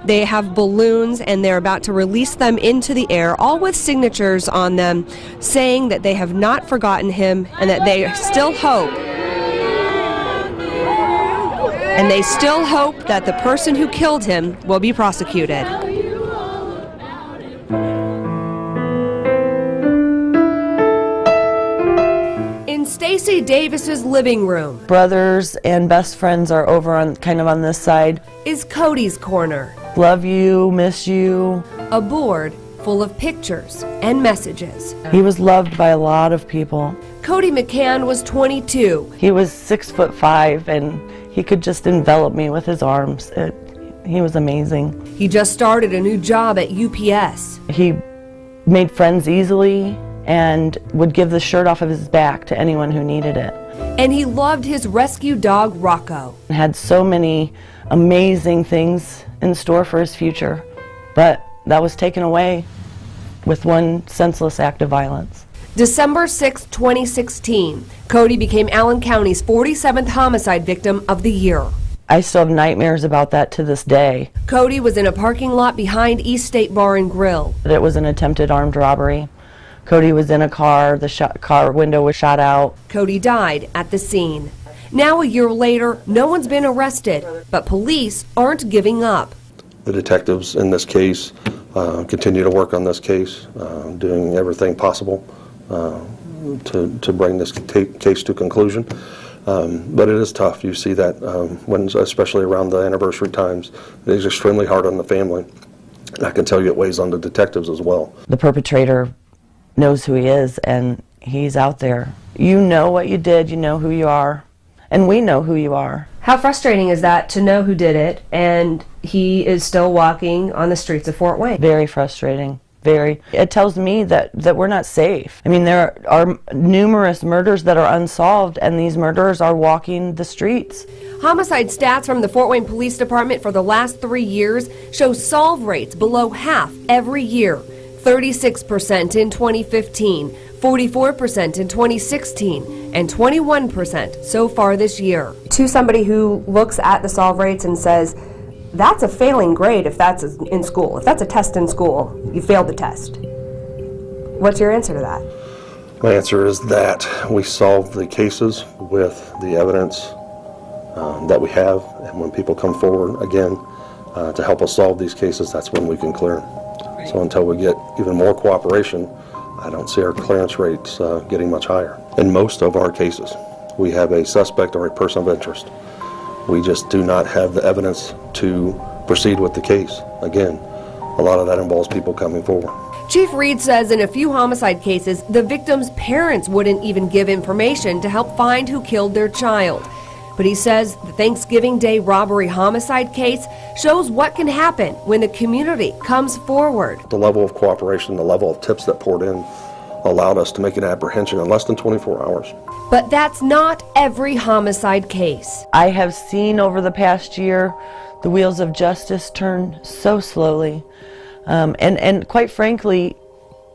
They have balloons and they're about to release them into the air, all with signatures on them saying that they have not forgotten him and that they still hope. And they still hope that the person who killed him will be prosecuted. In Stacey Davis's living room, brothers and best friends are over on kind of on this side, is Cody's corner. Love you, miss you. A board full of pictures and messages. He was loved by a lot of people. Codi McCann was 22. He was 6'5" and he could just envelop me with his arms. He was amazing. He just started a new job at UPS. He made friends easily and would give the shirt off of his back to anyone who needed it. And he loved his rescue dog, Rocco. Had so many amazing things in store for his future, but that was taken away with one senseless act of violence. December 6, 2016, Codi became Allen County's 47th homicide victim of the year. I still have nightmares about that to this day. Codi was in a parking lot behind East State Bar and Grill. It was an attempted armed robbery. Codi was in a car, the car window was shot out. Codi died at the scene. Now a year later, no one's been arrested, but police aren't giving up. The detectives in this case continue to work on this case, doing everything possible to bring this case to conclusion. But it is tough. You see that when, especially around the anniversary times, it is extremely hard on the family. And I can tell you it weighs on the detectives as well. The perpetrator knows who he is, and he's out there. You know what you did, you know who you are, and we know who you are. How frustrating is that to know who did it, and he is still walking on the streets of Fort Wayne? Very frustrating. Very. It tells me that we're not safe. I mean, there are numerous murders that are unsolved, and these murderers are walking the streets. Homicide stats from the Fort Wayne Police Department for the last 3 years show solve rates below half every year. 36% in 2015, 44% in 2016, and 21% so far this year. To somebody who looks at the solve rates and says, that's a failing grade if that's in school. If that's a test in school, you failed the test. What's your answer to that? My answer is that we solve the cases with the evidence that we have, and when people come forward again to help us solve these cases, that's when we can clear. So until we get even more cooperation, I don't see our clearance rates getting much higher. In most of our cases, we have a suspect or a person of interest. We just do not have the evidence to proceed with the case. Again, a lot of that involves people coming forward. Chief Reed says in a few homicide cases, the victim's parents wouldn't even give information to help find who killed their child. But he says the Thanksgiving Day robbery homicide case shows what can happen when the community comes forward. The level of cooperation, the level of tips that poured in allowed us to make an apprehension in less than 24 hours. But that's not every homicide case. I have seen over the past year the wheels of justice turn so slowly. And quite frankly,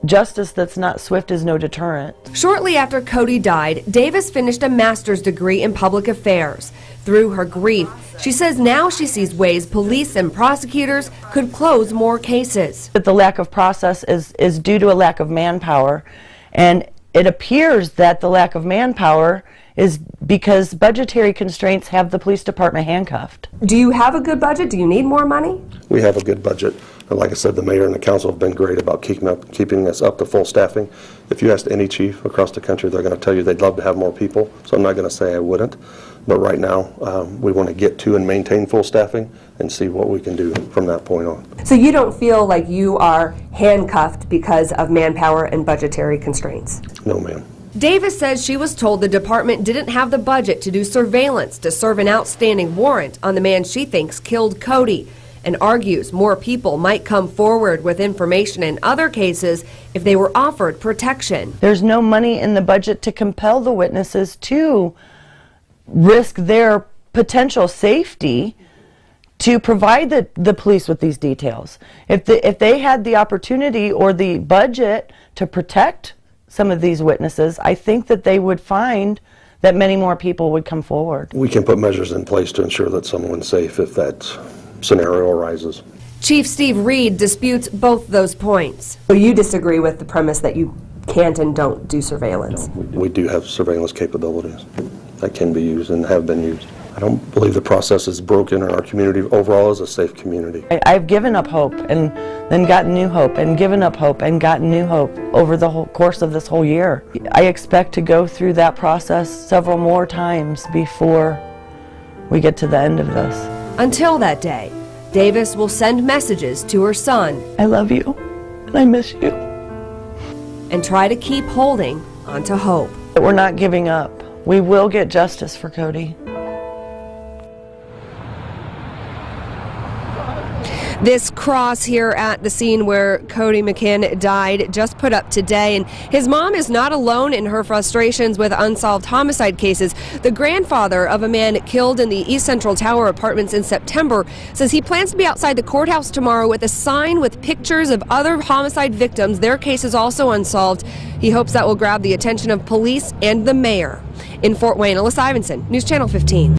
justice that's not swift is no deterrent. Shortly after Codi died, Davis finished a master's degree in public affairs. Through her grief, she says now she sees ways police and prosecutors could close more cases. But the lack of process is due to a lack of manpower, and it appears that the lack of manpower is because budgetary constraints have the police department handcuffed. Do you have a good budget? Do you need more money? We have a good budget. And like I said, the mayor and the council have been great about keeping us up to full staffing. If you ask any chief across the country, they're going to tell you they'd love to have more people. So I'm not going to say I wouldn't. But right now, we want to get to and maintain full staffing and see what we can do from that point on. So you don't feel like you are handcuffed because of manpower and budgetary constraints? No, ma'am. Davis says she was told the department didn't have the budget to do surveillance to serve an outstanding warrant on the man she thinks killed Codi, and argues more people might come forward with information in other cases if they were offered protection. There's no money in the budget to compel the witnesses to risk their potential safety to provide the police with these details. If they had the opportunity or the budget to protect some of these witnesses, I think that they would find that many more people would come forward. We can put measures in place to ensure that someone's safe if that scenario arises. Chief Steve Reed disputes both those points. So you disagree with the premise that you can't and don't do surveillance? We do have surveillance capabilities that can be used and have been used. I don't believe the process is broken, and our community overall is a safe community. I've given up hope and then gotten new hope and given up hope and gotten new hope over the whole course of this whole year. I expect to go through that process several more times before we get to the end of this. Until that day, Davis will send messages to her son. I love you and I miss you. And try to keep holding onto hope. We're not giving up. We will get justice for Codi. This cross here at the scene where Codi McCann died just put up today, and his mom is not alone in her frustrations with unsolved homicide cases. The grandfather of a man killed in the East Central Tower apartments in September says he plans to be outside the courthouse tomorrow with a sign with pictures of other homicide victims, their cases also unsolved. He hopes that will grab the attention of police and the mayor. In Fort Wayne, Alyssa Ivinson, News Channel 15.